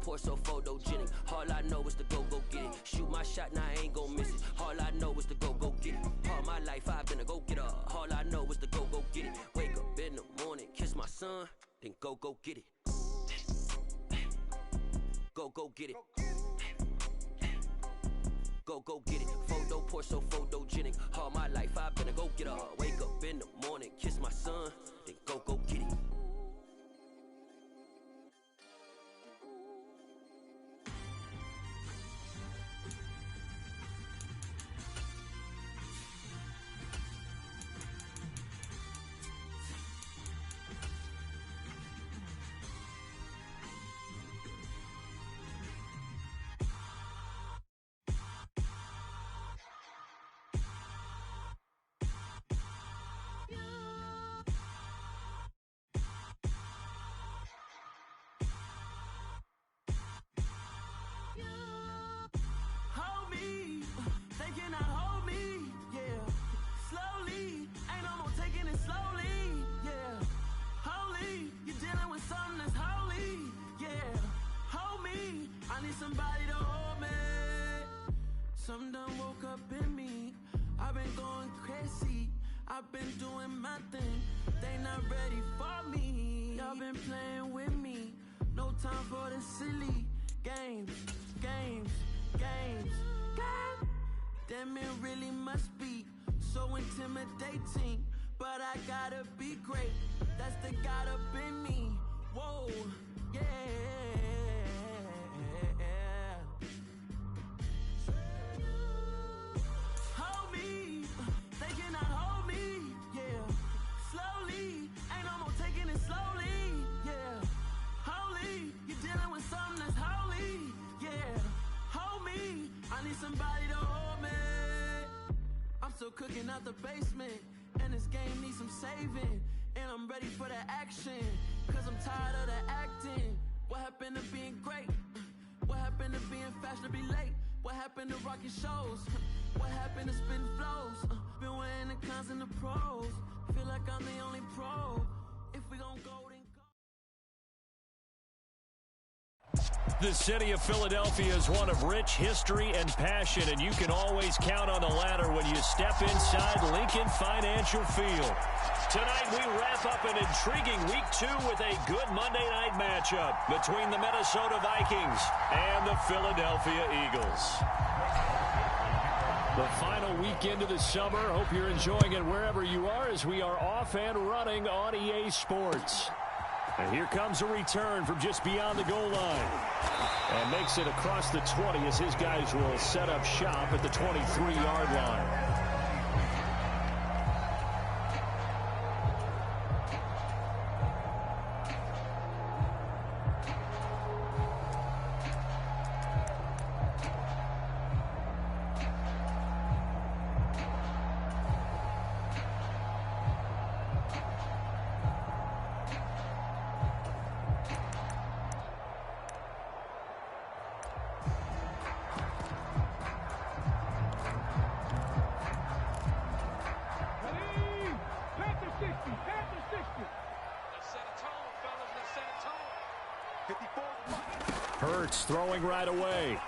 pour so photogenic. All I know is to go get it. Shoot my shot, now I ain't gon' miss it. All I know is to go get it. All my life I've been a go-getter. All I know is to go get it. Wake up in the morning, kiss my son, then go get it. Go get it. Go get it. Photo pour so photogenic. All my life I've been a go-getter. Wake up in the morning, kiss my son, then go get it. Somebody to hold me. Something done woke up in me. I've been going crazy. I've been doing my thing. They not ready for me. Y'all been playing with me. No time for the silly games. Damn, it really must be so intimidating. But I gotta be great. That's the God up in me. Whoa, yeah. Somebody to hold me. I'm still cooking out the basement, and this game needs some saving. And I'm ready for the action, cause I'm tired of the acting. What happened to being great? What happened to being fashionably late? What happened to rocking shows? What happened to spitting flows? Been weighing the cons and the pros. Feel like I'm the only pro. If we gon' go, then go. The city of Philadelphia is one of rich history and passion, and you can always count on the latter when you step inside Lincoln Financial Field. Tonight we wrap up an intriguing Week 2 with a good Monday night matchup between the Minnesota Vikings and the Philadelphia Eagles. The final weekend of the summer. Hope you're enjoying it wherever you are as we are off and running on EA Sports. And here comes a return from just beyond the goal line. And makes it across the 20 as his guys will set up shop at the 23-yard line. Hurts throwing right away.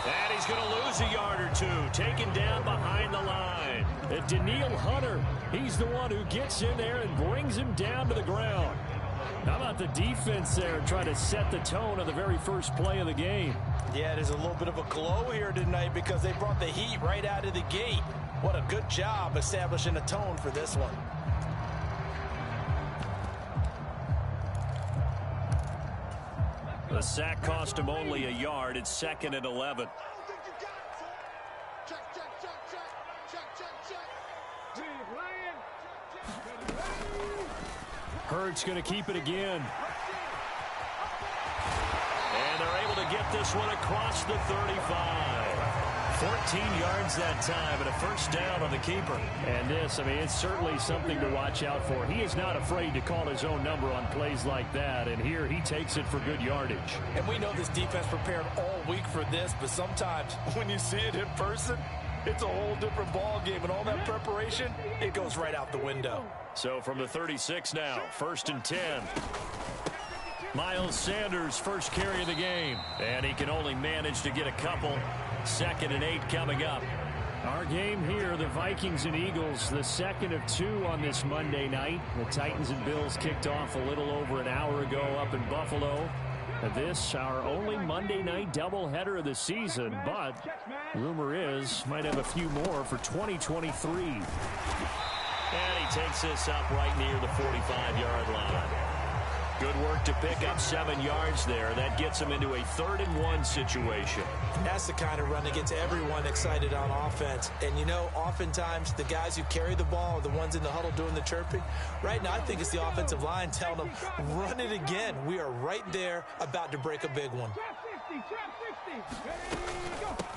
And he's going to lose a yard or two. Taken down behind the line. Daniil Hunter, he's the one who gets in there and brings him down to the ground. How about the defense there trying to set the tone of the very first play of the game? Yeah, there's a little bit of a glow here tonight because they brought the heat right out of the gate. What a good job establishing a tone for this one. The sack cost him only a yard. It's 2nd and 11. Hurts going to keep it again. And they're able to get this one across the 35. 14 yards that time and a first down on the keeper. And this, I mean, it's certainly something to watch out for. He is not afraid to call his own number on plays like that. And here he takes it for good yardage. And we know this defense prepared all week for this, but sometimes when you see it in person, it's a whole different ball game. And all that preparation, it goes right out the window. So from the 36 now, 1st and 10. Miles Sanders, first carry of the game. And he can only manage to get a couple. 2nd and 8 coming up. Our game here, the Vikings and Eagles, the second of 2 on this Monday night. The Titans and Bills kicked off a little over an hour ago up in Buffalo. This, our only Monday night doubleheader of the season, but rumor is might have a few more for 2023. And he takes this up right near the 45-yard line. Good work to pick up 7 yards there. That gets him into a 3rd and 1 situation. That's the kind of run that gets everyone excited on offense. And, you know, oftentimes the guys who carry the ball are the ones in the huddle doing the chirping. Right now, I think it's the offensive line telling them, run it again. We are right there about to break a big one.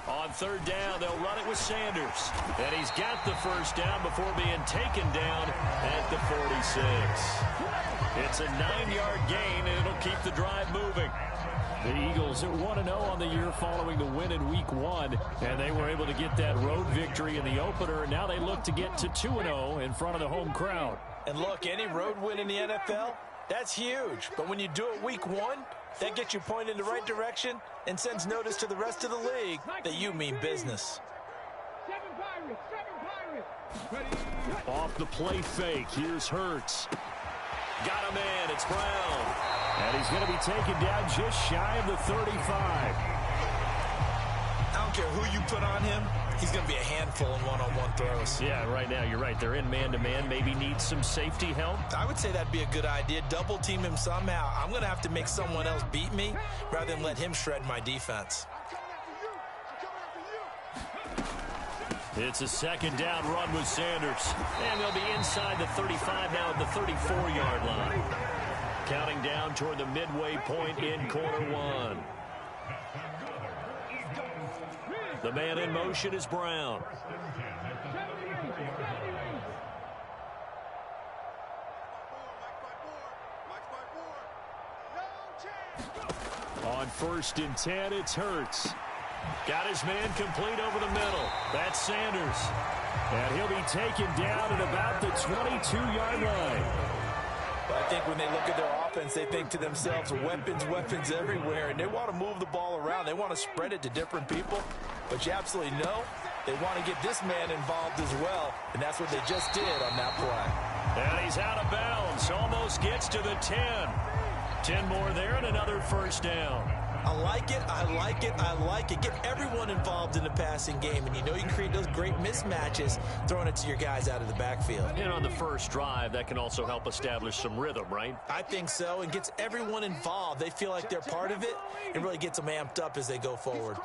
On 3rd down, they'll run it with Sanders. And he's got the first down before being taken down at the 46. It's a 9-yard gain, and it'll keep the drive moving. The Eagles are 1-0 on the year following the win in Week 1, and they were able to get that road victory in the opener, and now they look to get to 2-0 in front of the home crowd. And look, any road win in the NFL, that's huge. But when you do it Week 1, that gets you pointed in the right direction and sends notice to the rest of the league that you mean business. Off the play fake, here's Hurts. Got a man, it's Brown. And he's going to be taken down just shy of the 35. I don't care who you put on him, he's going to be a handful in one-on-one throws. Yeah, right now, you're right. They're in man-to-man, maybe needs some safety help. I would say that'd be a good idea. Double team him somehow. I'm going to have to make someone else beat me rather than let him shred my defense. It's a 2nd down run with Sanders. And they'll be inside the 35 now at the 34-yard line. Counting down toward the midway point in quarter 1. The man in motion is Brown. On 1st and 10, it's Hurts. Got his man complete over the middle. That's Sanders. And he'll be taken down at about the 22-yard line. I think when they look at their offense, they think to themselves, weapons, weapons everywhere. And they want to move the ball around. They want to spread it to different people. But you absolutely know they want to get this man involved as well. And that's what they just did on that play. And he's out of bounds. Almost gets to the 10. 10 more there and another 1st down. I like it, I like it, I like it. Get everyone involved in the passing game. And you know you create those great mismatches throwing it to your guys out of the backfield. And on the first drive, that can also help establish some rhythm, right? I think so, and gets everyone involved. They feel like they're part of it and really gets them amped up as they go forward.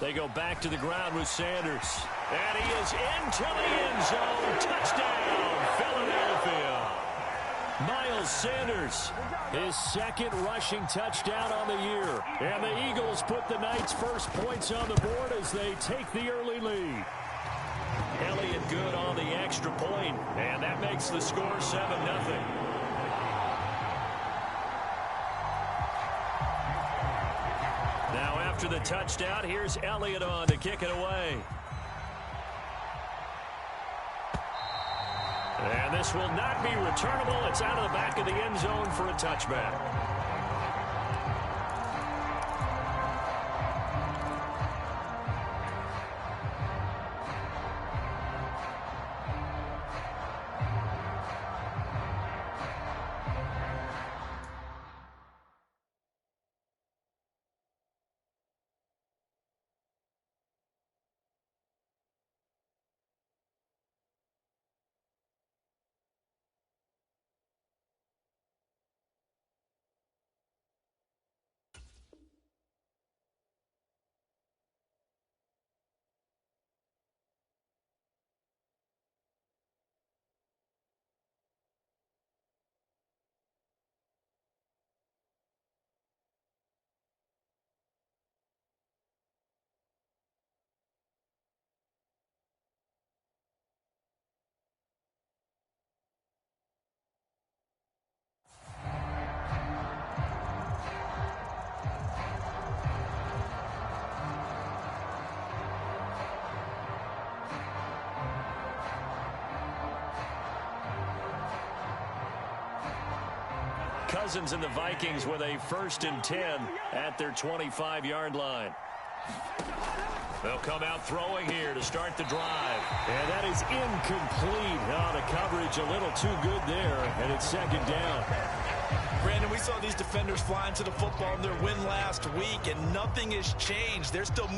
They go back to the ground with Sanders. And he is into the end zone. Touchdown, Philadelphia. Miles Sanders, his 2nd rushing touchdown on the year. And the Eagles put the night's first points on the board as they take the early lead. Elliott good on the extra point, and that makes the score 7-0. Now after the touchdown, here's Elliott on to kick it away. And this will not be returnable. It's out of the back of the end zone for a touchback. Cousins and the Vikings with a 1st and 10 at their 25-yard line. They'll come out throwing here to start the drive. And that is incomplete. Oh, the coverage a little too good there, and it's 2nd down. Brandon, we saw these defenders flying to the football in their win last week, and nothing has changed. They're still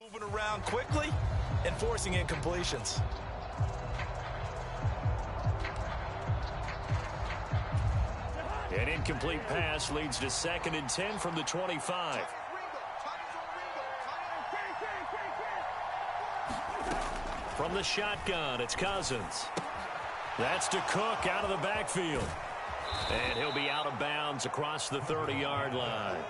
moving around quickly and forcing incompletions. An incomplete pass leads to 2nd and 10 from the 25. From the shotgun, it's Cousins. That's to Cook out of the backfield. And he'll be out of bounds across the 30-yard line.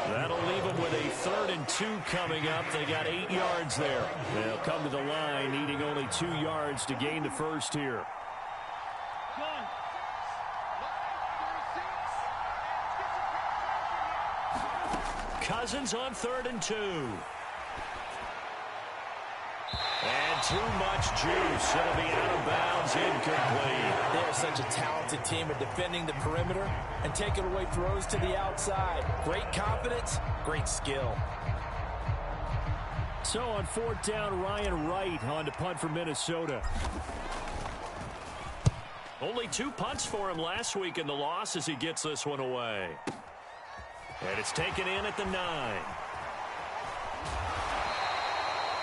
That'll leave them with a 3rd and 2 coming up. They got 8 yards there. They'll come to the line needing only 2 yards to gain the first here. Cousins on 3rd and 2. And too much juice. It'll be out of bounds, incomplete. They're such a talented team at defending the perimeter and taking away throws to the outside. Great confidence, great skill. So on 4th down, Ryan Wright on to punt for Minnesota. Only 2 punts for him last week in the loss as he gets this one away. And it's taken in at the 9.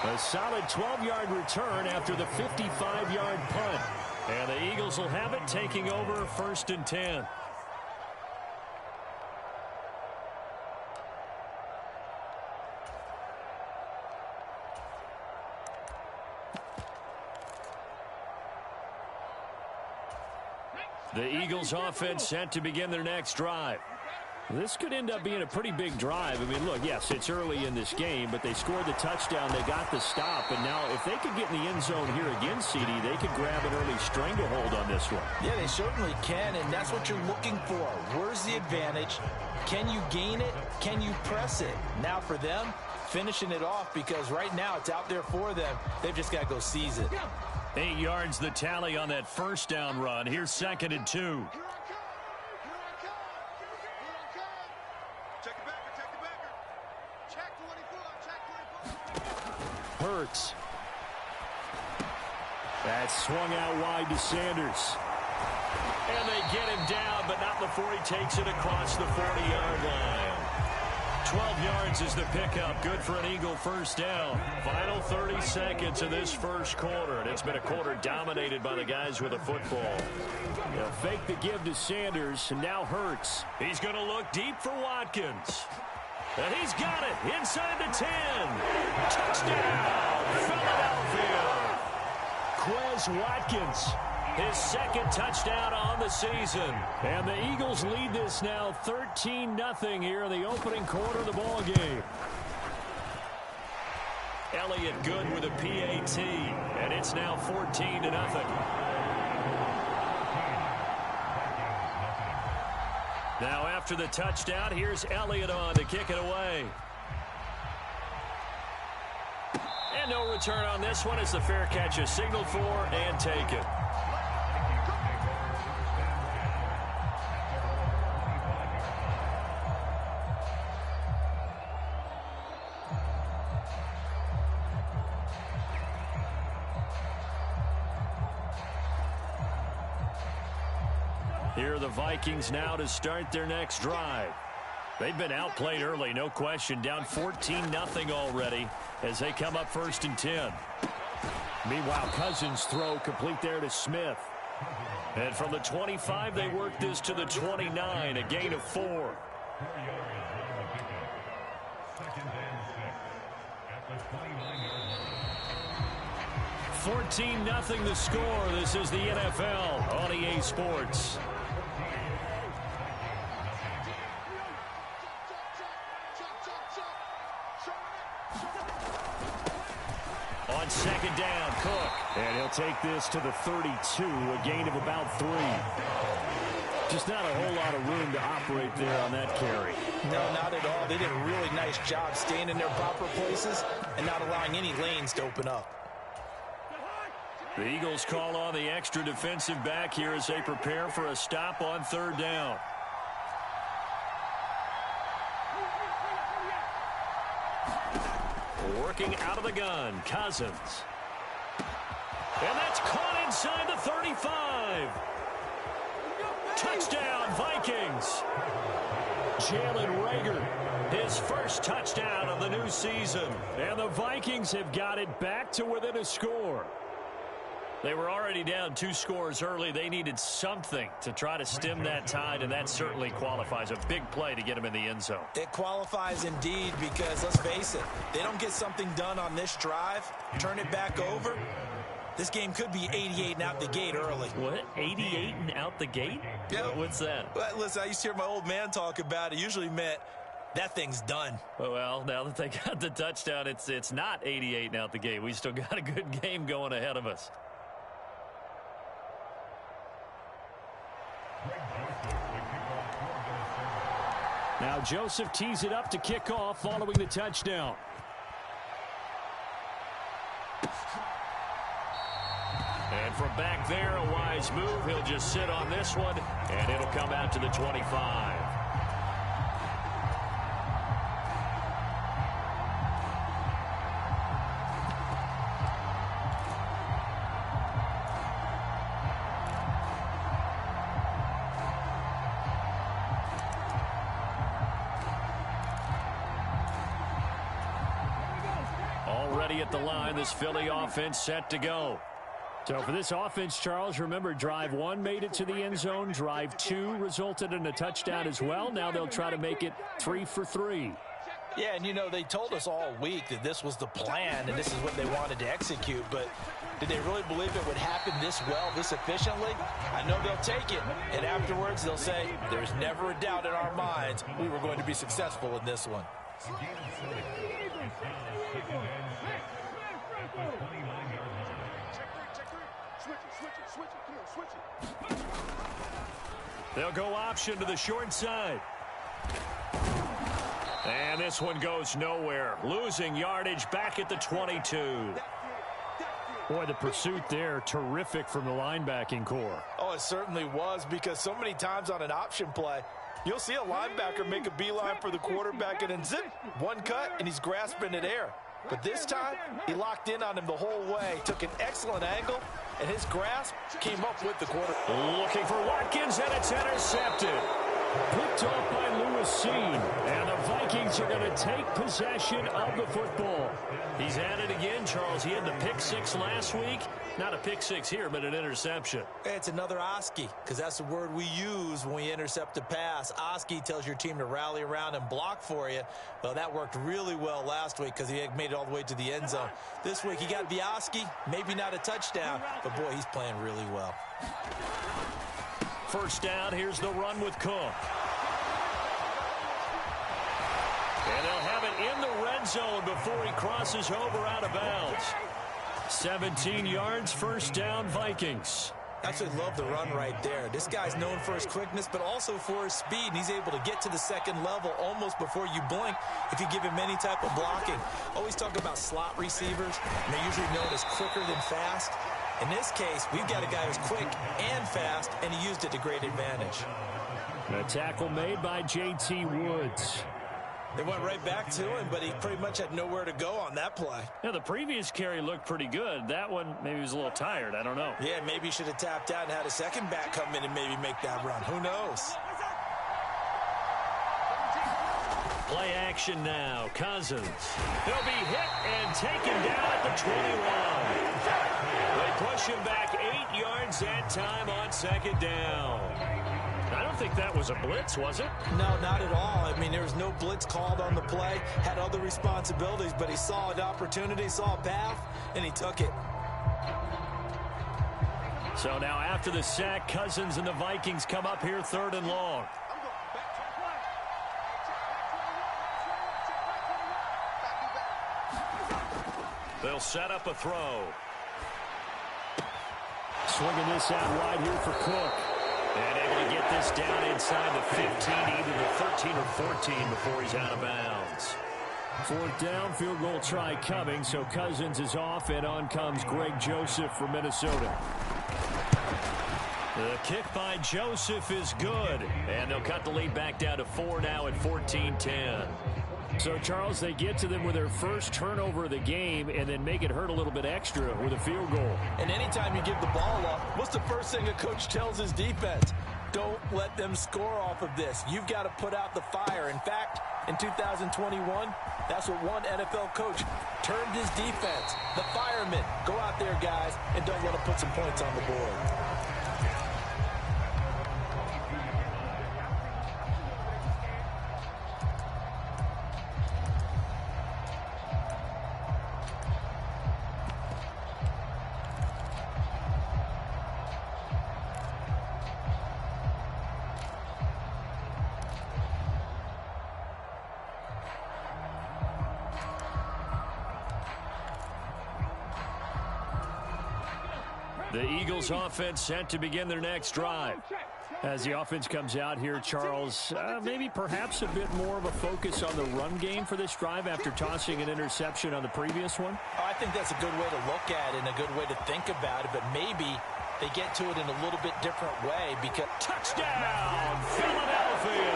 A solid 12-yard return after the 55-yard punt. And the Eagles will have it, taking over 1st and 10. The Eagles offense set to begin their next drive. This could end up being a pretty big drive. I mean, look, yes, it's early in this game, but they scored the touchdown. They got the stop. And now if they could get in the end zone here again, CD, they could grab an early stranglehold on this one. Yeah, they certainly can, and that's what you're looking for. Where's the advantage? Can you gain it? Can you press it? Now for them, finishing it off, because right now it's out there for them. They've just got to go seize it. 8 yards the tally on that 1st down run. Here's 2nd and 2. Hurts. That's swung out wide to Sanders. And they get him down, but not before he takes it across the 40-yard line. 12 yards is the pickup. Good for an Eagle 1st down. Final 30 seconds of this 1st quarter, and it's been a quarter dominated by the guys with the football. They'll fake the give to Sanders, and now Hurts. He's going to look deep for Watkins. And he's got it inside the 10. Touchdown, Philadelphia. Quez Watkins, his 2nd touchdown on the season. And the Eagles lead this now 13-0 here in the opening quarter of the ball game. Elliott good with a PAT, and it's now 14-0. Now after the touchdown, here's Elliott on to kick it away. And no return on this one as the fair catch is signaled for and taken. Here are the Vikings now to start their next drive. They've been outplayed early, no question. Down 14-0 already as they come up 1st and 10. Meanwhile, Cousins throw complete there to Smith. And from the 25, they work this to the 29, a gain of 4. 14-0 the score. This is the NFL on EA Sports. On 2nd down, Cook. And he'll take this to the 32, a gain of about 3. Just not a whole lot of room to operate there on that carry. No, not at all. They did a really nice job staying in their proper places and not allowing any lanes to open up. The Eagles call on the extra defensive back here as they prepare for a stop on 3rd down. Working out of the gun, Cousins. And that's caught inside the 35. Touchdown, Vikings. Jalen Reagor, his first touchdown of the new season. And the Vikings have got it back to within a score. They were already down 2 scores early. They needed something to try to stem that tide, and that certainly qualifies. A big play to get them in the end zone. It qualifies indeed because, let's face it, they don't get something done on this drive, turn it back over. This game could be 88 and out the gate early. What? 88 and out the gate? Yeah. What's that? Well, listen, I used to hear my old man talk about it. Usually meant that thing's done. Well, now that they got the touchdown, it's not 88 and out the gate. We still got a good game going ahead of us. Now Joseph tees it up to kick off following the touchdown. And from back there, a wise move. He'll just sit on this one, and it'll come out to the 25. Already at the line, this Philly offense set to go. So for this offense, Charles, remember, drive 1 made it to the end zone. Drive 2 resulted in a touchdown as well. Now they'll try to make it 3 for 3. Yeah, and you know, they told us all week that this was the plan and this is what they wanted to execute, but did they really believe it would happen this well, this efficiently? I know they'll take it, and afterwards they'll say, there's never a doubt in our minds we were going to be successful in this one. They'll go option to the short side. And this one goes nowhere. Losing yardage back at the 22. Boy, the pursuit there, terrific from the linebacking core. Oh, it certainly was, because so many times on an option play, you'll see a linebacker make a beeline for the quarterback and then zip, one cut, and he's grasping at air. But this time, he locked in on him the whole way, took an excellent angle, and his grasp came up with the quarter. Looking for Watkins, and it's intercepted. Picked off by Lewis Seen, and the Vikings are going to take possession of the football. He's at it again, Charles. He had the pick 6 last week. Not a pick 6 here, but an interception. It's another Oski, because that's the word we use when we intercept a pass. Oski tells your team to rally around and block for you. Well, that worked really well last week because he made it all the way to the end zone. This week he got the Oski, maybe not a touchdown, but boy, he's playing really well. First down, here's the run with Cook. And they'll have it in the red zone before he crosses over out of bounds. 17 yards, first down, Vikings. Absolutely love the run right there. This guy's known for his quickness, but also for his speed. And he's able to get to the second level almost before you blink if you give him any type of blocking. Always talk about slot receivers, and they're usually known as quicker than fast. In this case, we've got a guy who's quick and fast, and he used it to great advantage. A tackle made by J.T. Woods. They went right back to him, but he pretty much had nowhere to go on that play. Yeah, the previous carry looked pretty good. That one, maybe he was a little tired. I don't know. Yeah, maybe he should have tapped out and had a second back come in and maybe make that run. Who knows? Play action now. Cousins. He'll be hit and taken down at the 21. They push him back 8 yards that time on second down. I don't think that was a blitz, was it? No, not at all. I mean, there was no blitz called on the play. Had other responsibilities, but he saw an opportunity, saw a path, and he took it. So now after the sack, Cousins and the Vikings come up here 3rd and long. They'll set up a throw. Swinging this out wide here for Cook. And able to get this down inside the 15, either the 13 or 14 before he's out of bounds. Fourth down, field goal try coming, so Cousins is off, and on comes Greg Joseph from Minnesota. The kick by Joseph is good, and they'll cut the lead back down to 4 now at 14-10. So, Charles, they get to them with their first turnover of the game and then make it hurt a little bit extra with a field goal. And anytime you give the ball up, what's the first thing a coach tells his defense? Don't let them score off of this. You've got to put out the fire. In fact, in 2021, that's what one NFL coach termed his defense. The firemen. Go out there, guys, and don't let them put some points on the board. The Eagles offense set to begin their next drive. As the offense comes out here, Charles, maybe perhaps a bit more of a focus on the run game for this drive after tossing an interception on the previous one? I think that's a good way to look at it and a good way to think about it, but maybe they get to it in a little bit different way because... Touchdown, Philadelphia!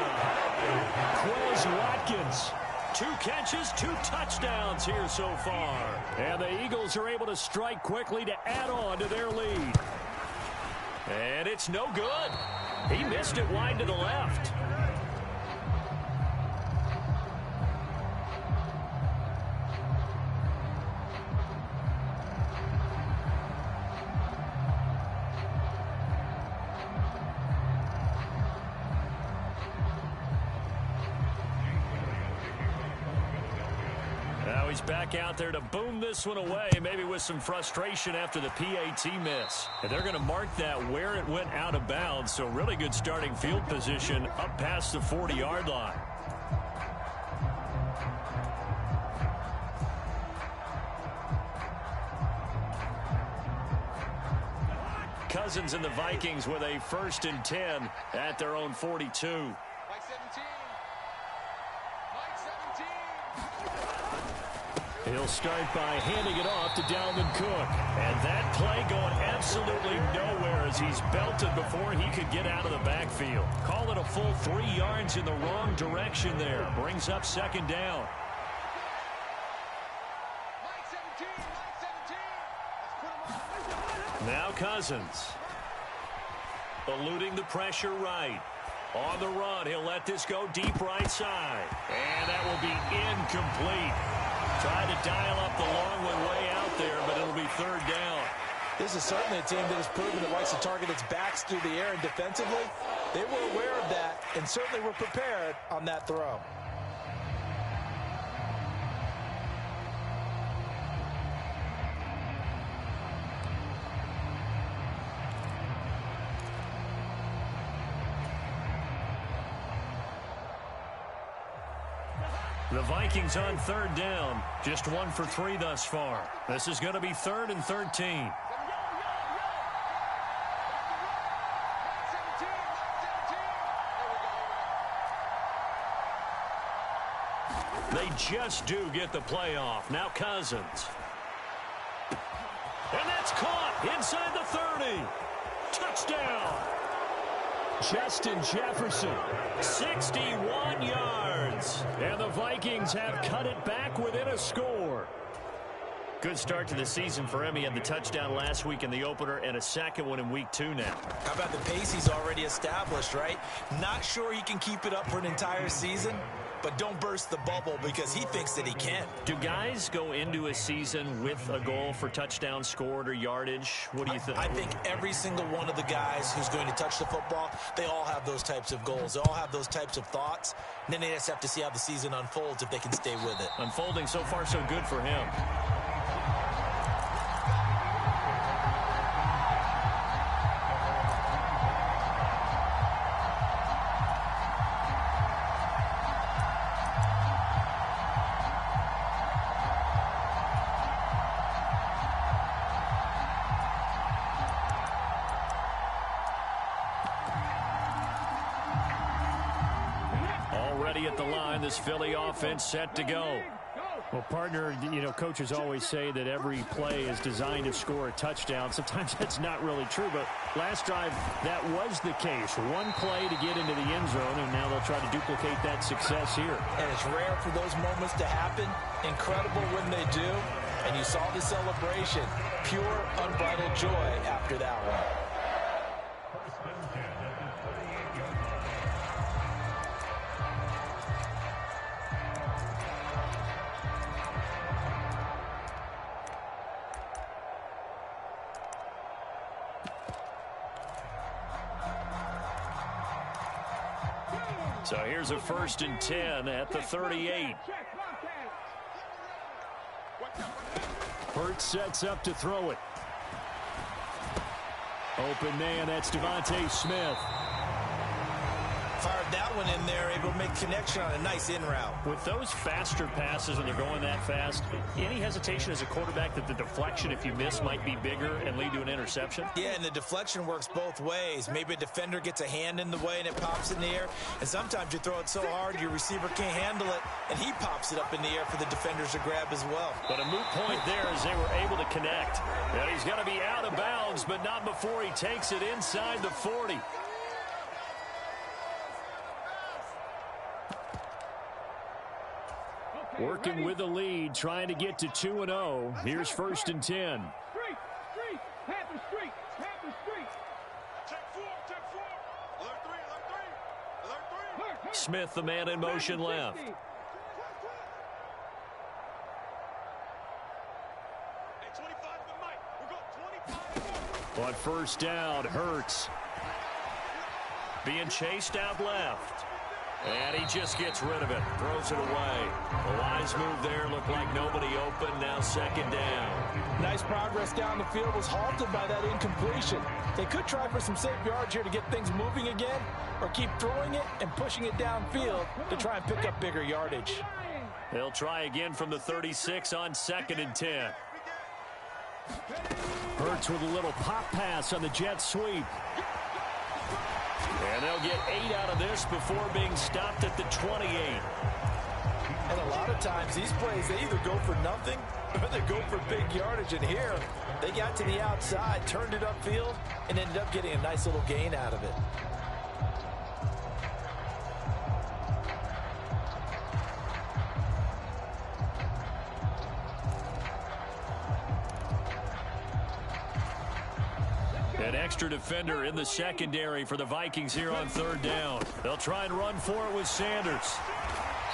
Quez Watkins. 2 catches, 2 touchdowns here so far. And the Eagles are able to strike quickly to add on to their lead. And it's no good. He missed it wide to the left. Now he's back out there to boom this one away, maybe with some frustration after the PAT miss. And they're going to mark that where it went out of bounds, so really good starting field position up past the 40-yard line. Cousins and the Vikings with a 1st and 10 at their own 42. He'll start by handing it off to Dalvin Cook. And that play going absolutely nowhere as he's belted before he could get out of the backfield. Call it a full 3 yards in the wrong direction there. Brings up 2nd down. Now Cousins. Eluding the pressure right. On the run, he'll let this go deep right side. And that will be incomplete. Tried to dial up the long one way out there, but it'll be 3rd down. This is certainly a team that has proven it likes to target its backs through the air and defensively. They were aware of that and certainly were prepared on that throw. The Vikings on 3rd down. Just 1 for 3 thus far. This is going to be 3rd and 13. They just do get the play off. Now Cousins. And that's caught inside the 30. Touchdown. Justin Jefferson, 61 yards. And the Vikings have cut it back within a score. Good start to the season for him. He had the touchdown last week in the opener and a 2nd one in week 2 now. How about the pace he's already established, right? Not sure he can keep it up for an entire season, but don't burst the bubble because he thinks that he can. Do guys go into a season with a goal for touchdowns scored or yardage? What do you think? I think every single one of the guys who's going to touch the football, they all have those types of goals. They all have those types of thoughts. And then they just have to see how the season unfolds if they can stay with it. Unfolding so far so good for him. Already at the line, this Philly offense set to go. Well, partner, you know, coaches always say that every play is designed to score a touchdown. Sometimes that's not really true, but last drive, that was the case. One play to get into the end zone, and now they'll try to duplicate that success here. And it's rare for those moments to happen. Incredible when they do. And you saw the celebration. Pure, unbridled joy after that one. So here's a 1st and 10 at the 38. Hurts sets up to throw it. Open man, that's Devontae Smith. Fired that one in there, able to make connection on a nice in route. With those faster passes and they're going that fast, any hesitation as a quarterback that the deflection, if you miss, might be bigger and lead to an interception? Yeah, and the deflection works both ways. Maybe a defender gets a hand in the way and it pops in the air. And sometimes you throw it so hard your receiver can't handle it, and he pops it up in the air for the defenders to grab as well. But a moot point there as they were able to connect. And he's going to be out of bounds, but not before he takes it inside the 40. Working with the lead, trying to get to 2-0. Here's 1st and 10. Smith, the man in motion left. On 1st down, Hurts. Being chased out left. And he just gets rid of it. Throws it away. A wise move there. Looked like nobody open. Now 2nd down. Nice progress down the field. Was halted by that incompletion. They could try for some safe yards here to get things moving again, or keep throwing it and pushing it downfield to try and pick up bigger yardage. They'll try again from the 36 on 2nd and 10. Hurts with a little pop pass on the jet sweep. And they'll get 8 out of this before being stopped at the 28. And a lot of times these plays, they either go for nothing or they go for big yardage. And here, they got to the outside, turned it upfield, and ended up getting a nice little gain out of it. An extra defender in the secondary for the Vikings here on 3rd down. They'll try and run for it with Sanders.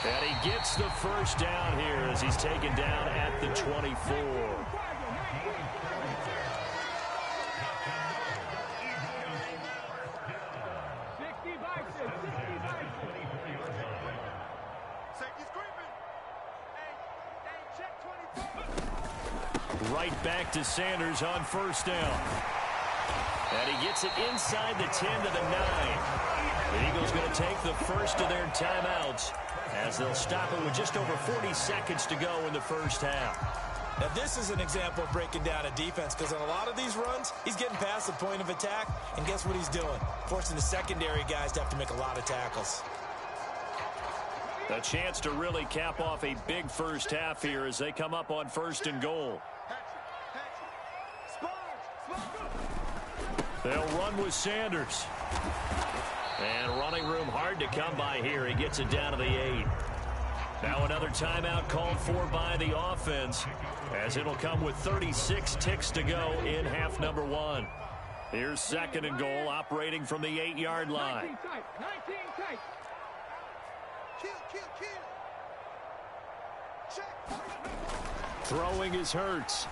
And he gets the 1st down here as he's taken down at the 24. Right back to Sanders on 1st down. And he gets it inside the 10 to the 9. The Eagles going to take the first of their timeouts as they'll stop it with just over 40 seconds to go in the 1st half. Now this is an example of breaking down a defense, because on a lot of these runs, he's getting past the point of attack, and guess what he's doing? Forcing the secondary guys to have to make a lot of tackles. A chance to really cap off a big 1st half here as they come up on 1st and goal. They'll run with Sanders. And running room hard to come by here. He gets it down to the 8. Now another timeout called for by the offense, as it'll come with 36 ticks to go in half number 1. Here's 2nd and goal, operating from the 8-yard line. Throwing is Hurts.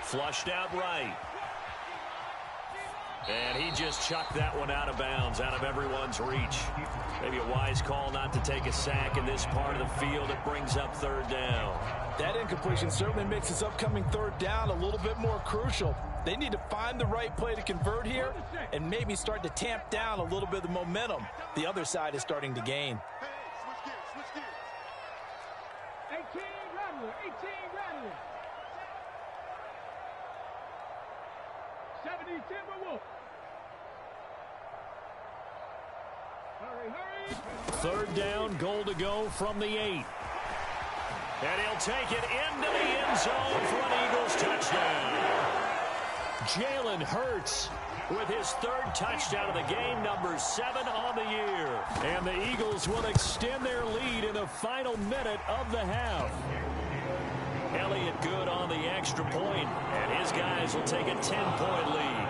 Flushed out right. And he just chucked that one out of bounds, out of everyone's reach. Maybe a wise call not to take a sack in this part of the field. It brings up 3rd down. That incompletion certainly makes this upcoming 3rd down a little bit more crucial. They need to find the right play to convert here and maybe start to tamp down a little bit of the momentum the other side is starting to gain. Switch gears. 18 Rattler. 70 Timberwolf. Hurry. 3rd down, goal to go from the 8. And he'll take it into the end zone for an Eagles touchdown. Jalen Hurts with his third touchdown of the game, number 7 on the year. And the Eagles will extend their lead in the final minute of the half. Elliott good on the extra point, and his guys will take a 10-point lead.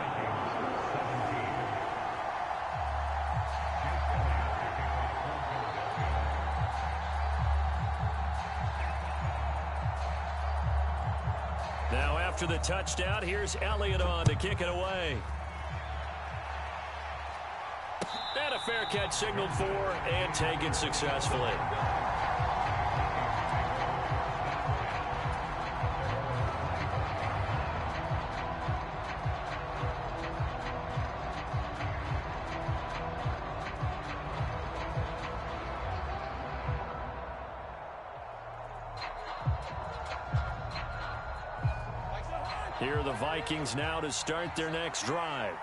Now after the touchdown, here's Elliott on to kick it away. And a fair catch signaled for and taken successfully. Here are the Vikings now to start their next drive.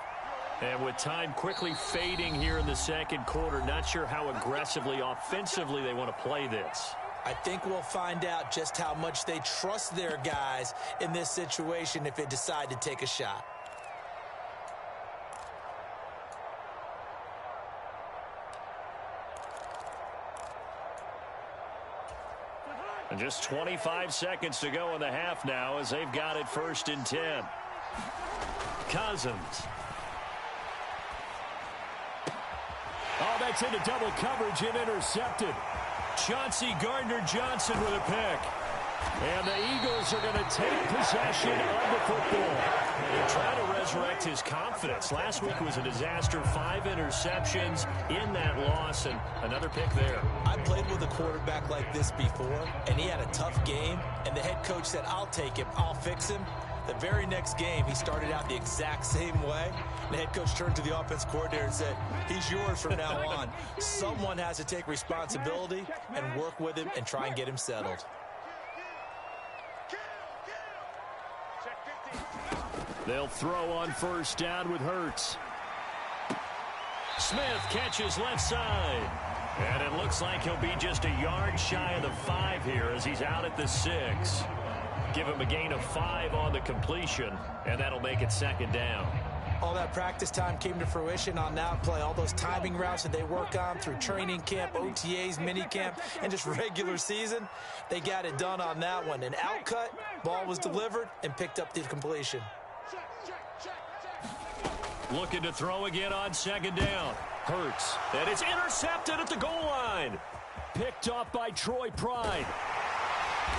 And with time quickly fading here in the second quarter, not sure how aggressively, offensively they want to play this. I think we'll find out just how much they trust their guys in this situation if they decide to take a shot. And just 25 seconds to go in the half now as they've got it 1st and 10. Cousins. Oh, that's into double coverage and intercepted. Chauncey Gardner-Johnson with a pick. And the Eagles are going to take possession of the football. They're trying to resurrect his confidence. Last week was a disaster. 5 interceptions in that loss, and another pick there. I played with a quarterback like this before, and he had a tough game, and the head coach said, I'll take him, I'll fix him. The very next game, he started out the exact same way. The head coach turned to the offense coordinator and said, he's yours from now on. Someone has to take responsibility and work with him and try and get him settled. They'll throw on 1st down with Hurts. Smith catches left side. And it looks like he'll be just a yard shy of the 5 here as he's out at the 6. Give him a gain of 5 on the completion, and that'll make it 2nd down. All that practice time came to fruition on that play. All those timing routes that they work on through training camp, OTAs, minicamp, and just regular season, they got it done on that one. An outcut, ball was delivered, and picked up the completion. Looking to throw again on 2nd down. Hurts, and it's intercepted at the goal line. Picked off by Troy Pride.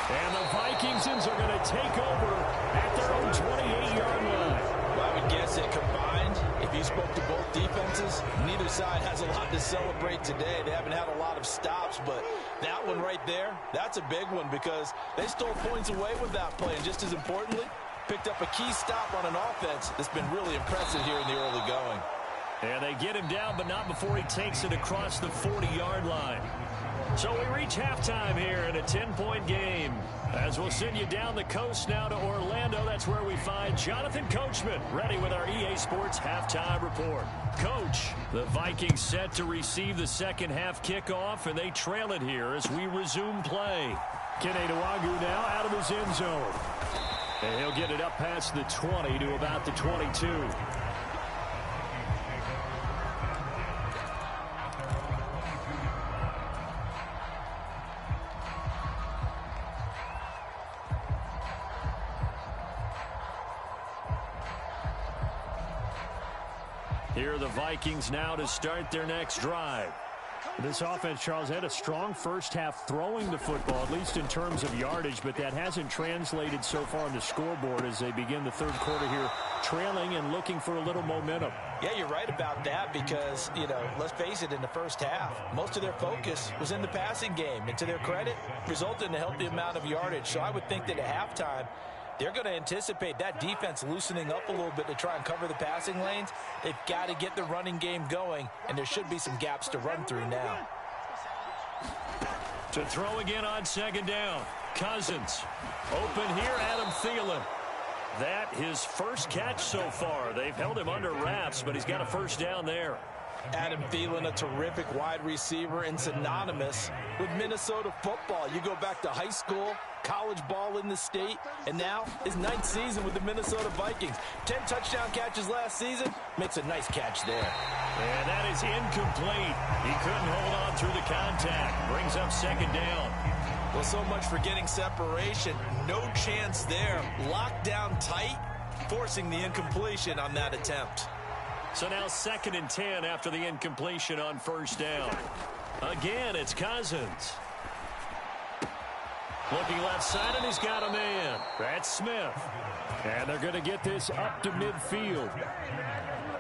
And the Vikingsons are going to take over at their own 28-yard line. Well, I would guess that combined, if you spoke to both defenses, neither side has a lot to celebrate today. They haven't had a lot of stops, but that one right there, that's a big one because they stole points away with that play. And just as importantly, picked up a key stop on an offense that's been really impressive here in the early going. And they get him down, but not before he takes it across the 40-yard line. So we reach halftime here in a 10-point game. As we'll send you down the coast now to Orlando, that's where we find Jonathan Coachman ready with our EA Sports halftime report. Coach, the Vikings set to receive the second half kickoff, and they trail it here as we resume play. Kene Nwangwu now out of his end zone. And he'll get it up past the 20 to about the 22. Here are the Vikings now to start their next drive. This offense, Charles, had a strong first half throwing the football, at least in terms of yardage, but that hasn't translated so far on the scoreboard as they begin the third quarter here, trailing and looking for a little momentum. Yeah, you're right about that because, let's face it, in the first half, most of their focus was in the passing game. And to their credit, resulted in a healthy amount of yardage. So I would think that at halftime, they're going to anticipate that defense loosening up a little bit to try and cover the passing lanes. They've got to get the running game going, and there should be some gaps to run through now. To throw again on 2nd down. Cousins. Open here, Adam Thielen. That his first catch so far. They've held him under wraps, but he's got a 1st down there. Adam Thielen, a terrific wide receiver and synonymous with Minnesota football. You go back to high school, college ball in the state, and now his 9th season with the Minnesota Vikings. 10 touchdown catches last season, makes a nice catch there. And that is incomplete. He couldn't hold on through the contact. Brings up 2nd down. Well, so much for getting separation. No chance there. Locked down tight, forcing the incompletion on that attempt. So now 2nd and 10 after the incompletion on 1st down. Again, it's Cousins. Looking left side, and he's got a man. That's Smith. And they're going to get this up to midfield.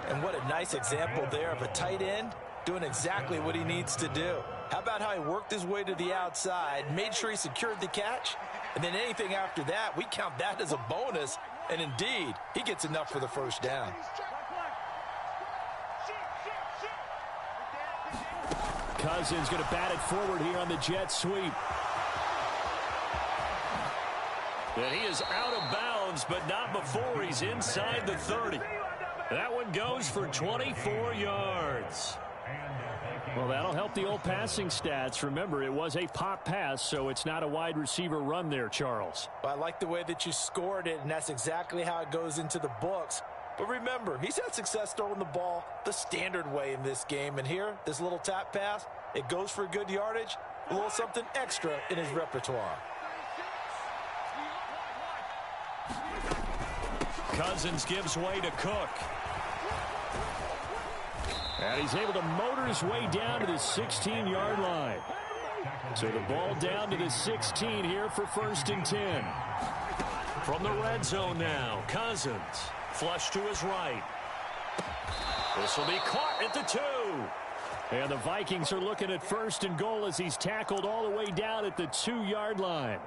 And what a nice example there of a tight end doing exactly what he needs to do. How about how he worked his way to the outside, made sure he secured the catch, and then anything after that, we count that as a bonus. And indeed, he gets enough for the 1st down. Cousins going to bat it forward here on the jet sweep. And he is out of bounds, but not before he's inside the 30. That one goes for 24 yards. Well, that'll help the old passing stats. Remember, it was a pop pass, so it's not a wide receiver run there, Charles. Well, I like the way that you scored it, and that's exactly how it goes into the books. But remember, he's had success throwing the ball the standard way in this game. And here, this little tap pass, it goes for good yardage, a little something extra in his repertoire. Cousins gives way to Cook. And he's able to motor his way down to the 16-yard line. So the ball down to the 16 here for 1st and 10. From the red zone now, Cousins. Flush to his right. This will be caught at the 2. And the Vikings are looking at 1st and goal as he's tackled all the way down at the 2-yard line.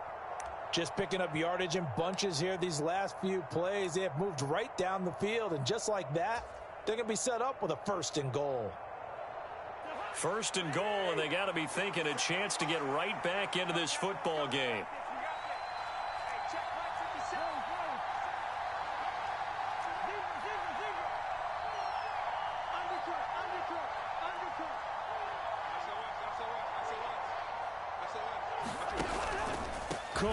Just picking up yardage in bunches here these last few plays. They have moved right down the field, and just like that, they're going to be set up with a 1st and goal. 1st and goal, and they got to be thinking a chance to get right back into this football game. Cook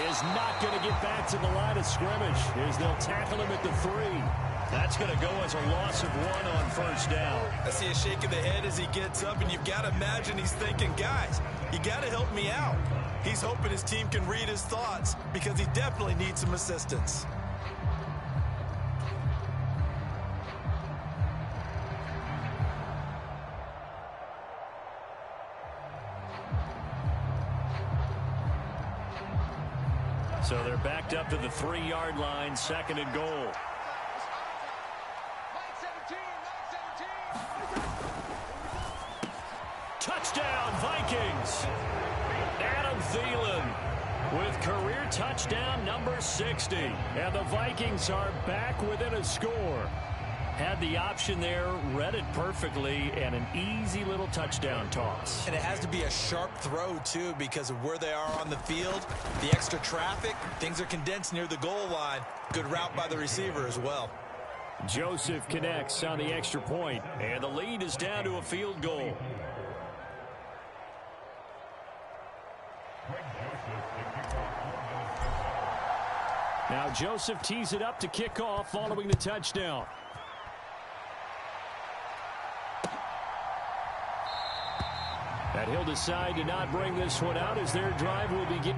is not going to get back to the line of scrimmage as they'll tackle him at the 3. That's going to go as a loss of 1 on 1st down. I see a shake of the head as he gets up, and you've got to imagine he's thinking, guys, you got to help me out. He's hoping his team can read his thoughts because he definitely needs some assistance. So they're backed up to the 3-yard line, 2nd and goal. Touchdown, Vikings. Adam Thielen with career touchdown number 60. And the Vikings are back within a score. Had the option there, read it perfectly, and an easy little touchdown toss. And it has to be a sharp throw, too, because of where they are on the field, the extra traffic, things are condensed near the goal line. Good route by the receiver as well. Joseph connects on the extra point, and the lead is down to a field goal. Now Joseph tees it up to kick off following the touchdown. And he'll decide to not bring this one out as their drive will begin.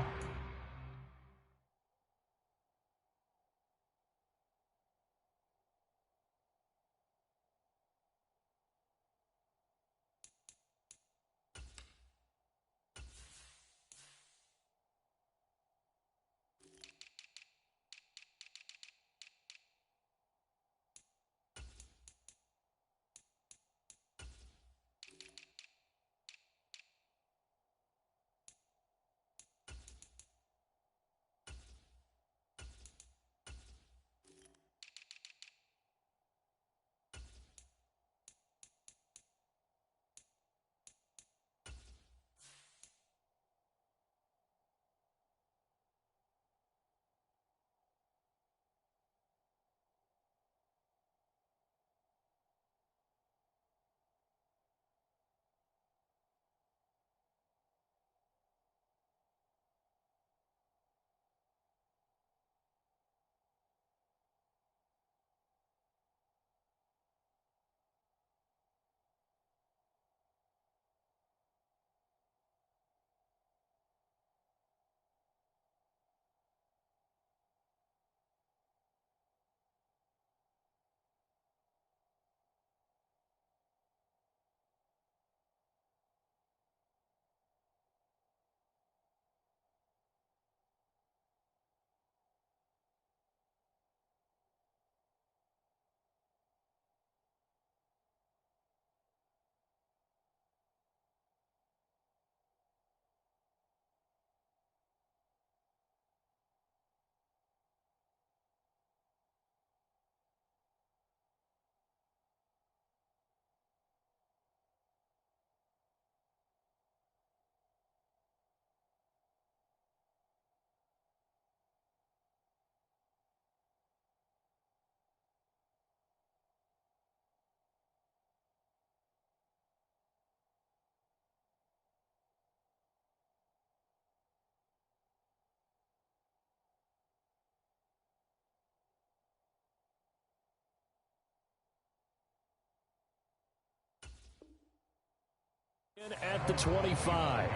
At the 25.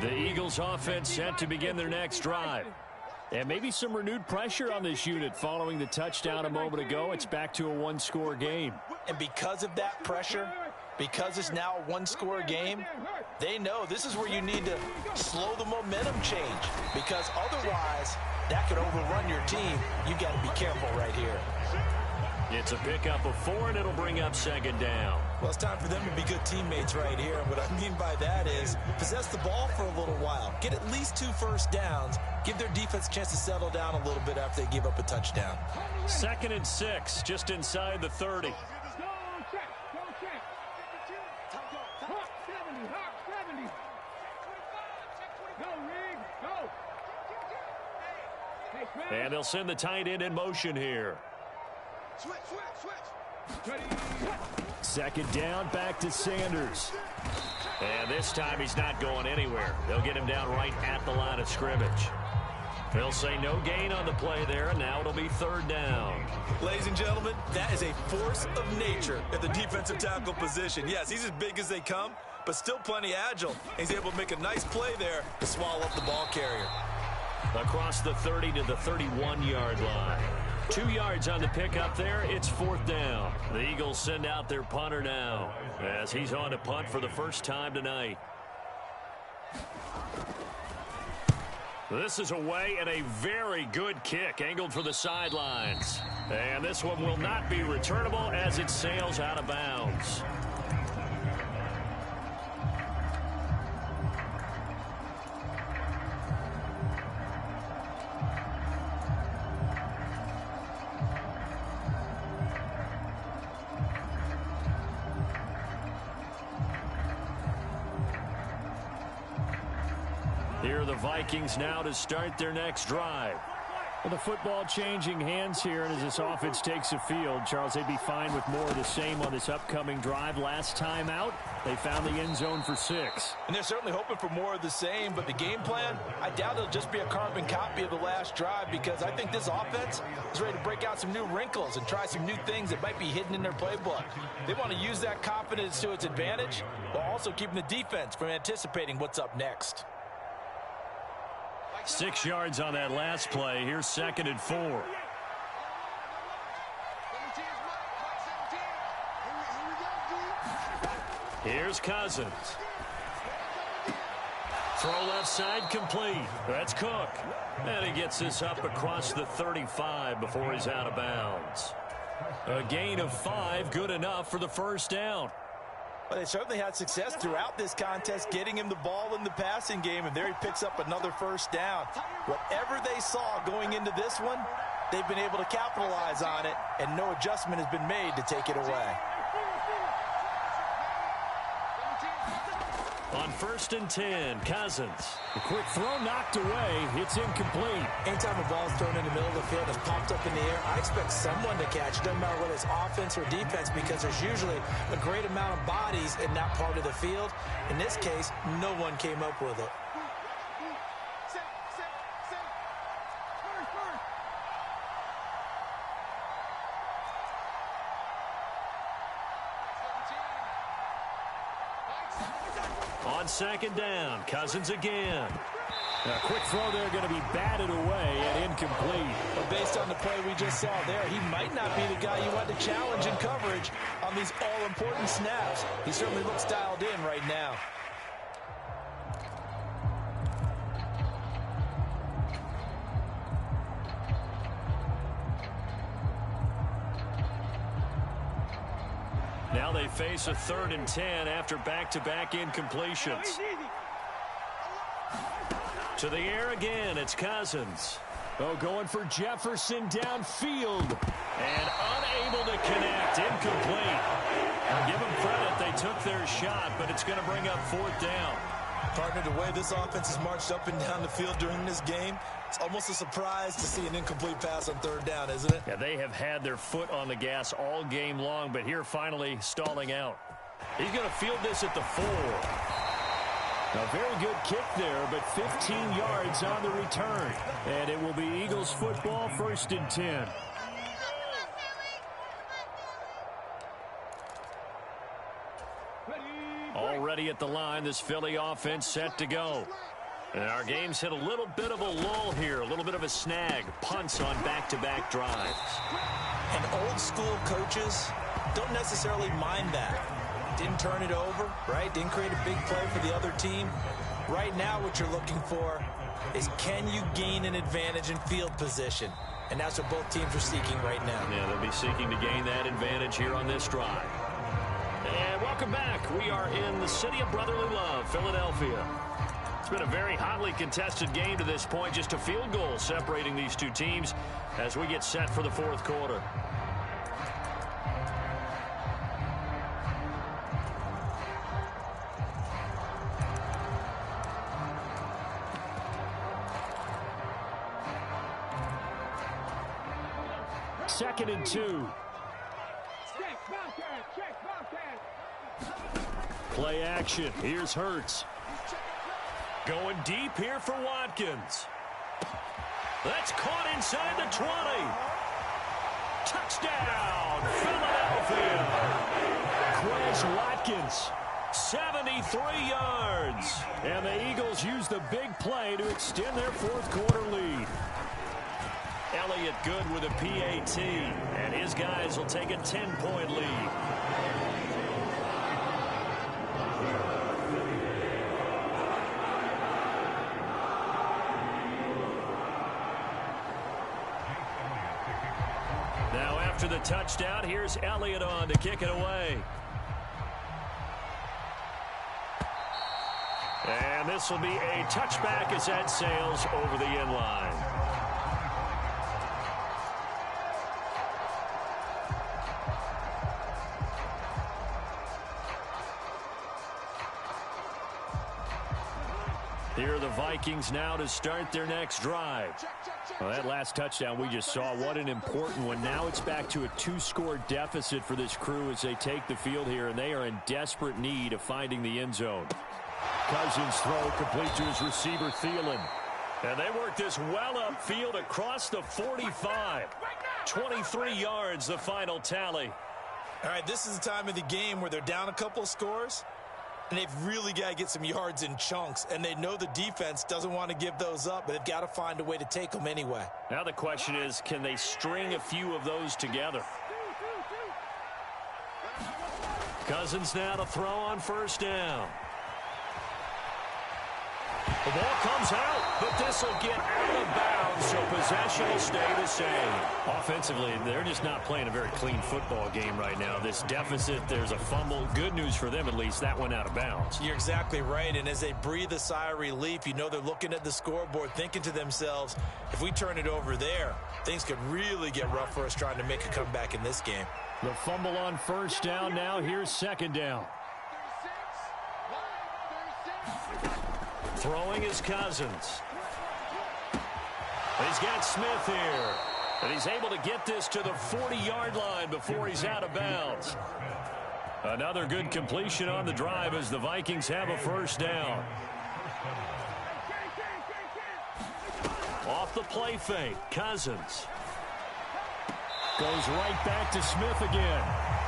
The Eagles offense set to begin their next drive. And maybe some renewed pressure on this unit following the touchdown a moment ago. It's back to a one-score game. And because of that pressure, because it's now a one-score game, they know this is where you need to slow the momentum change, because otherwise that could overrun your team. You got to be careful right here. It's a pickup of 4, and it'll bring up second down. Well, it's time for them to be good teammates right here. And what I mean by that is possess the ball for a little while. Get at least 2 first downs. Give their defense a chance to settle down a little bit after they give up a touchdown. 2nd and 6, just inside the 30. And they'll send the tight end in motion here. Second down, back to Sanders. And this time he's not going anywhere. They'll get him down right at the line of scrimmage. They'll say no gain on the play there, and now it'll be 3rd down. Ladies and gentlemen, that is a force of nature at the defensive tackle position. Yes, he's as big as they come, but still plenty agile. He's able to make a nice play there to swallow up the ball carrier. Across the 30 to the 31-yard line. 2 yards on the pickup there. It's 4th down. The Eagles send out their punter now as he's on to punt for the first time tonight. This is away, and a very good kick angled for the sidelines. And this one will not be returnable as it sails out of bounds. Here are the Vikings now to start their next drive. Well, the football changing hands here, and as this offense takes the field, Charles, they'd be fine with more of the same on this upcoming drive. Last time out, they found the end zone for 6. And they're certainly hoping for more of the same, but the game plan, I doubt it'll just be a carbon copy of the last drive, because I think this offense is ready to break out some new wrinkles and try some new things that might be hidden in their playbook. They want to use that confidence to its advantage while also keeping the defense from anticipating what's up next. 6 yards on that last play. Here's 2nd and 4. Here's Cousins. Throw left side complete. That's Cook. And he gets this up across the 35 before he's out of bounds. A gain of 5, good enough for the first down. Well, they certainly had success throughout this contest getting him the ball in the passing game, and there he picks up another first down. Whatever they saw going into this one, they've been able to capitalize on it, and no adjustment has been made to take it away. On 1st and 10, Cousins. A quick throw knocked away. It's incomplete. Anytime a ball is thrown in the middle of the field and popped up in the air, I expect someone to catch it, doesn't matter whether it's offense or defense, because there's usually a great amount of bodies in that part of the field. In this case, no one came up with it. On 2nd down, Cousins again. A quick throw there going to be batted away and incomplete. But based on the play we just saw there, he might not be the guy you want to challenge in coverage on these all-important snaps. He certainly looks dialed in right now. Now they face a 3rd and 10 after back-to-back incompletions. To the air again, it's Cousins. Oh, going for Jefferson downfield. And unable to connect, incomplete. I'll give them credit, they took their shot, but it's going to bring up 4th down. Partner, the way this offense has marched up and down the field during this game, it's almost a surprise to see an incomplete pass on 3rd down, isn't it? Yeah, they have had their foot on the gas all game long, but here finally stalling out. He's going to field this at the 4. A very good kick there, but 15 yards on the return. And it will be Eagles football, 1st and 10. Already at the line, this Philly offense set to go. And our game's hit a little bit of a lull here, a little bit of a snag. Punts on back-to-back drives. And old school coaches don't necessarily mind that. Didn't turn it over, right? Didn't create a big play for the other team. Right now what you're looking for is, can you gain an advantage in field position? And that's what both teams are seeking right now. Yeah, they'll be seeking to gain that advantage here on this drive. And welcome back. We are in the city of brotherly love, Philadelphia. It's been a very hotly contested game to this point. Just a field goal separating these two teams as we get set for the 4th quarter. Second and 2. Play action. Here's Hurts. Going deep here for Watkins. That's caught inside the 20. Touchdown, Philadelphia. Quez Watkins, 73 yards. And the Eagles use the big play to extend their 4th quarter lead. Elliott good with a PAT, and his guys will take a 10-point lead. Now after the touchdown, here's Elliott on to kick it away. And this will be a touchback as that sails over the end line. Here are the Vikings now to start their next drive. Well, that last touchdown we just saw, what an important one. Now it's back to a 2-score deficit for this crew as they take the field here, and they are in desperate need of finding the end zone. Cousins throw complete to his receiver, Thielen. And they work this well upfield across the 45. 23 yards, the final tally. All right, this is the time of the game where they're down a couple of scores, and they've really got to get some yards in chunks, and they know the defense doesn't want to give those up, but they've got to find a way to take them anyway. Now the question is, can they string a few of those together? Cousins now to throw on 1st down. The ball comes out, but this will get out of bounds, so possession will stay the same. Offensively, they're just not playing a very clean football game right now. This deficit, there's a fumble. Good news for them, at least. That went out of bounds. You're exactly right, and as they breathe a sigh of relief, you know they're looking at the scoreboard, thinking to themselves, if we turn it over there, things could really get rough for us trying to make a comeback in this game. The fumble on 1st down. Now here's 2nd down. Throwing is Cousins. He's got Smith here. And he's able to get this to the 40-yard line before he's out of bounds. Another good completion on the drive as the Vikings have a 1st down. Off the play fake, Cousins. Goes right back to Smith again.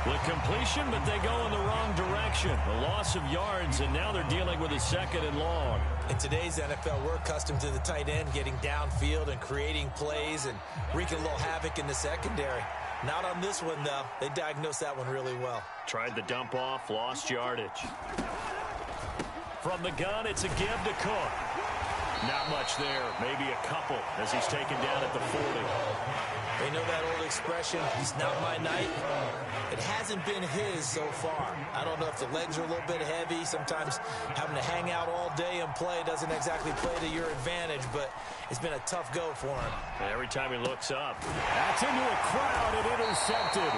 The completion, but they go in the wrong direction. A loss of yards, and now they're dealing with a 2nd and long. In today's NFL, we're accustomed to the tight end getting downfield and creating plays and wreaking a little havoc in the secondary. Not on this one, though. They diagnosed that one really well. Tried the dump off, lost yardage. From the gun, it's a give to Cook. Not much there, maybe a couple as he's taken down at the 40. They know that old expression, he's not my night. It hasn't been his so far. I don't know if the legs are a little bit heavy. Sometimes having to hang out all day and play doesn't exactly play to your advantage, but it's been a tough go for him. And every time he looks up, that's into a crowd and intercepted.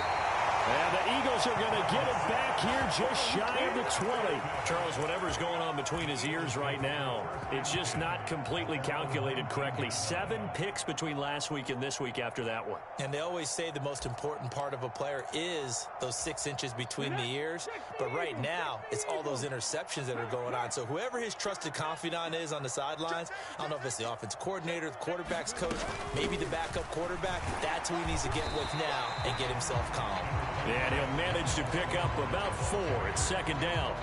And the Eagles are going to get it back here just shy of the 20. Charles, whatever's going on between his ears right now, it's just not completely calculated correctly. 7 picks between last week and this week after that one. And they always say the most important part of a player is those 6 inches between the ears. But right now, it's all those interceptions that are going on. So whoever his trusted confidant is on the sidelines, I don't know if it's the offensive coordinator, the quarterback's coach, maybe the backup quarterback, that's who he needs to get with now and get himself calm. And he'll manage to pick up about 4. It's second down.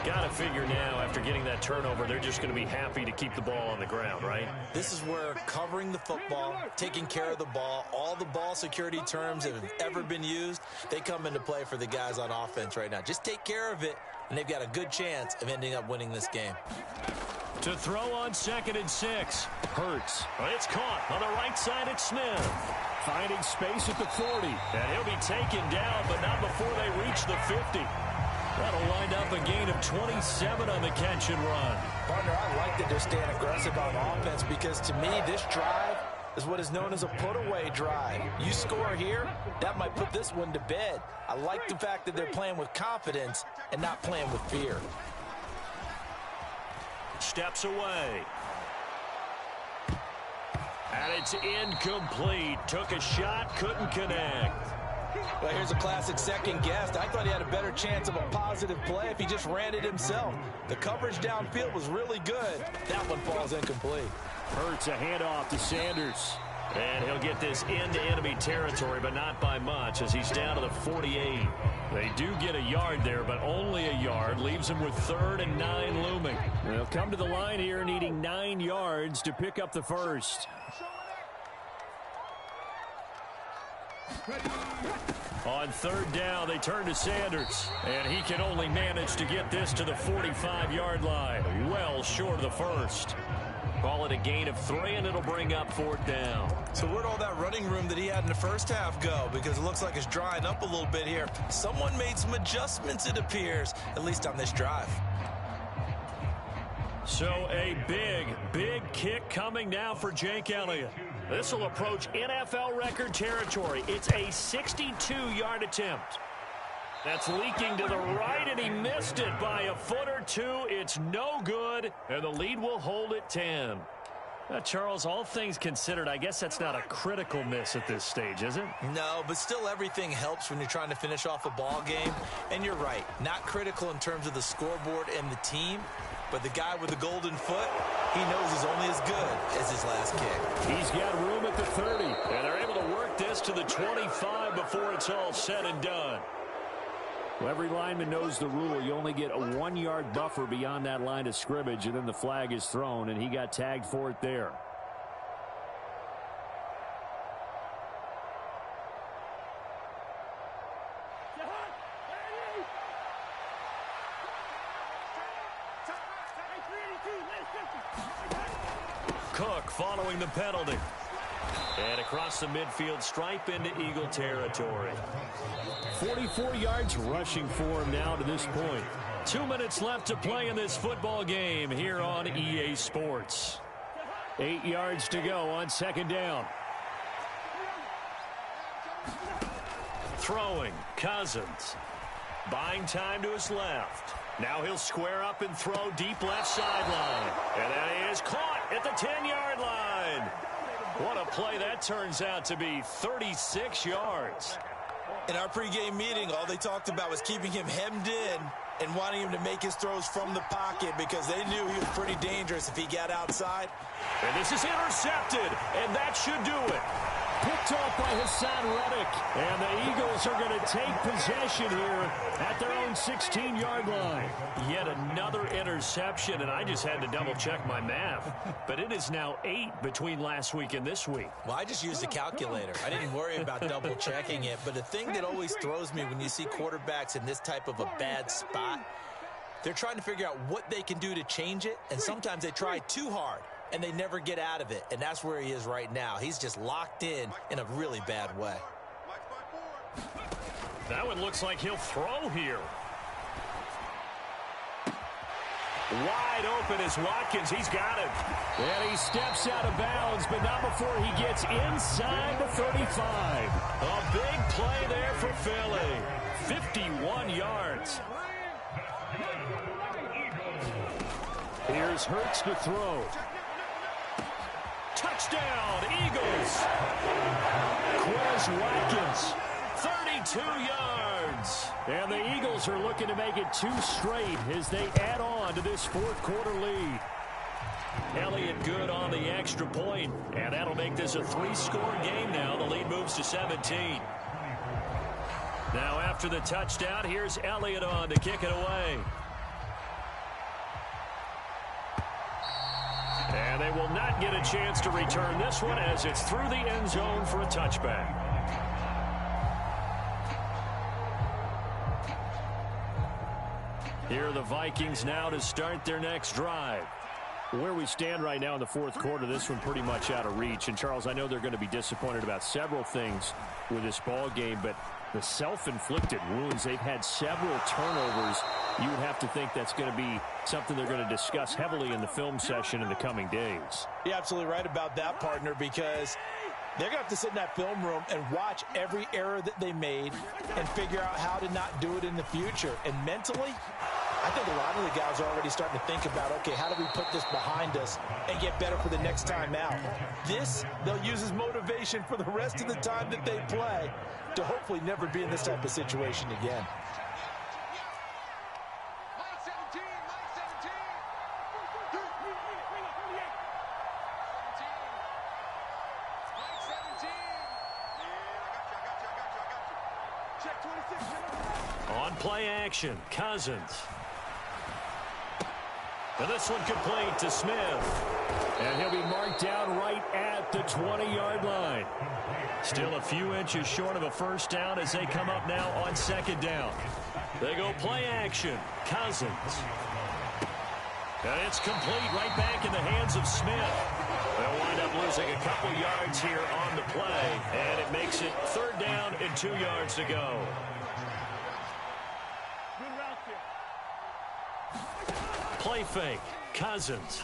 Got to figure now, after getting that turnover, they're just going to be happy to keep the ball on the ground, right? This is where covering the football, taking care of the ball, all the ball security terms that have ever been used, they come into play for the guys on offense right now. Just take care of it, and they've got a good chance of ending up winning this game. To throw on 2nd and 6. Hurts. It's caught on the right side at Smith. Finding space at the 40. And he'll be taken down, but not before they reach the 50. That'll wind up a gain of 27 on the catch and run. Partner, I like that they're staying aggressive on offense because to me, this drive is what is known as a put-away drive. You score here, that might put this one to bed. I like the fact that they're playing with confidence and not playing with fear. Steps away. And it's incomplete. Took a shot, couldn't connect. Well, here's a classic second guess. I thought he had a better chance of a positive play if he just ran it himself. The coverage downfield was really good. That one falls incomplete. Hurts a handoff to Sanders. And he'll get this into enemy territory, but not by much as he's down to the 48. They do get a yard there, but only a yard. Leaves him with 3rd and 9 looming. They'll come to the line here needing 9 yards to pick up the first. On 3rd down, they turn to Sanders. And he can only manage to get this to the 45-yard line. Well short of the first. Call it a gain of 3, and it'll bring up 4th down. So where'd all that running room that he had in the first half go? Because it looks like it's drying up a little bit here. Someone made some adjustments, it appears, at least on this drive. So a big kick coming now for Jake Elliott. This will approach NFL record territory. It's a 62-yard attempt. That's leaking to the right, and he missed it by a foot or 2. It's no good, and the lead will hold at 10. Charles, all things considered, I guess that's not a critical miss at this stage, is it? No, but still everything helps when you're trying to finish off a ball game. And you're right, not critical in terms of the scoreboard and the team, but the guy with the golden foot, he knows he's only as good as his last kick. He's got room at the 30, and they're able to work this to the 25 before it's all said and done. Well, every lineman knows the rule. You only get a 1-yard buffer beyond that line of scrimmage, and then the flag is thrown, and he got tagged for it there. Cook following the penalty. And across the midfield stripe into Eagle territory. 44 yards rushing for him now to this point. 2 minutes left to play in this football game here on EA Sports. 8 yards to go on 2nd down. Throwing, Cousins. Buying time to his left. Now he'll square up and throw deep left sideline. And that is caught at the 10-yard line. What a play that turns out to be. 36 yards. In our pregame meeting, all they talked about was keeping him hemmed in and wanting him to make his throws from the pocket because they knew he was pretty dangerous if he got outside. And this is intercepted, and that should do it. Picked off by Hassan Reddick. And the Eagles are going to take possession here at their own 16-yard line. Yet another interception, and I just had to double-check my math. But it is now 8 between last week and this week. Well, I just used a calculator. I didn't worry about double-checking it. But the thing that always throws me when you see quarterbacks in this type of a bad spot, they're trying to figure out what they can do to change it, and sometimes they try too hard. And they never get out of it, and that's where he is right now. He's just locked in a really bad way. That one looks like he'll throw here. Wide open is Watkins. He's got it. And he steps out of bounds, but not before he gets inside the 35. A big play there for Philly. 51 yards. Here's Hurts to throw. Touchdown, Eagles. Quez Watkins, 32 yards. And the Eagles are looking to make it 2 straight as they add on to this fourth quarter lead. Elliott good on the extra point, and that'll make this a 3-score game now. The lead moves to 17. Now after the touchdown, here's Elliott on to kick it away. And they will not get a chance to return this one as it's through the end zone for a touchback. Here are the Vikings now to start their next drive. Where we stand right now in the fourth quarter, this one pretty much out of reach. And, Charles, I know they're going to be disappointed about several things with this ball game, but the self-inflicted wounds, they've had several turnovers. You would have to think that's going to be something they're going to discuss heavily in the film session in the coming days. You're absolutely right about that, partner, because they're going to have to sit in that film room and watch every error that they made and figure out how to not do it in the future. And mentally, I think a lot of the guys are already starting to think about, okay, how do we put this behind us and get better for the next time out? This, they'll use as motivation for the rest of the time that they play to hopefully never be in this type of situation again. On play action, Cousins. And this one complete to Smith. And he'll be marked down right at the 20-yard line. Still a few inches short of a first down as they come up now on second down. They go play action, Cousins. And it's complete right back in the hands of Smith. They'll wind up losing a couple yards here on the play. And it makes it third down and 2 yards to go. Play fake, Cousins.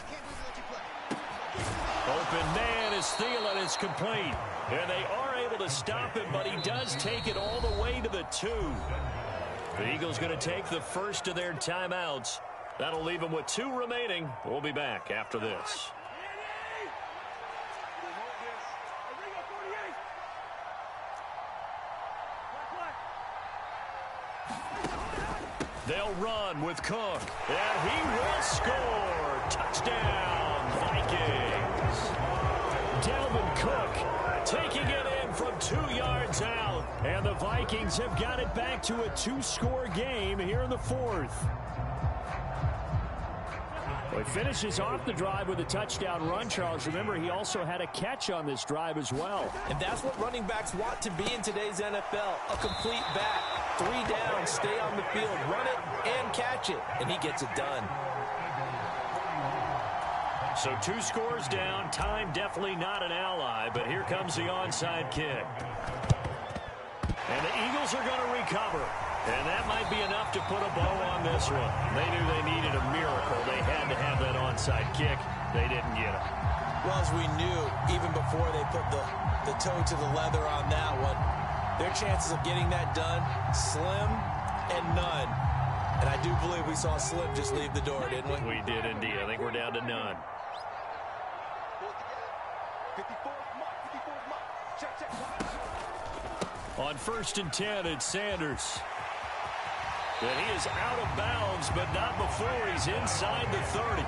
Open man is Thielen. It's complete. And they are able to stop him, but he does take it all the way to the 2. The Eagles going to take the first of their timeouts. That'll leave them with 2 remaining. We'll be back after this. They'll run with Cook, and he will score. Touchdown, Vikings. Dalvin Cook taking it in from 2 yards out, and the Vikings have got it back to a 2-score game here in the fourth. Well, he finishes off the drive with a touchdown run, Charles. Remember, he also had a catch on this drive as well. And that's what running backs want to be in today's NFL, a complete back. 3 down, stay on the field, run it, and catch it. And he gets it done. So 2 scores down. Time definitely not an ally, but here comes the onside kick. And the Eagles are going to recover. And that might be enough to put a bow on this one. They knew they needed a miracle. They had to have that onside kick. They didn't get it. Well, as we knew, even before they put the toe to the leather on that one, their chances of getting that done, slim and none. And I do believe we saw Slim just leave the door, didn't we? We did indeed. I think we're down to none. On 1st and 10, it's Sanders. And he is out of bounds, but not before he's inside the 30.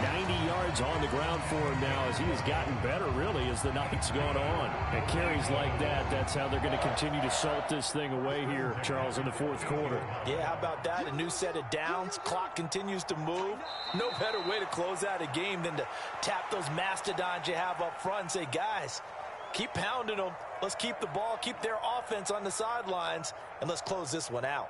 90 yards on the ground for him now as he has gotten better, really, as the night's gone on. And carries like that, that's how they're going to continue to salt this thing away here, Charles, in the fourth quarter. Yeah, how about that? A new set of downs. Clock continues to move. No better way to close out a game than to tap those mastodons you have up front and say, guys, keep pounding them. Let's keep the ball, keep their offense on the sidelines, and let's close this one out.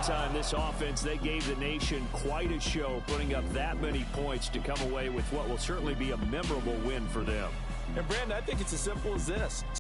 halftime, this offense, they gave the nation quite a show, putting up that many points to come away with what will certainly be a memorable win for them. And, Brandon, I think it's as simple as this.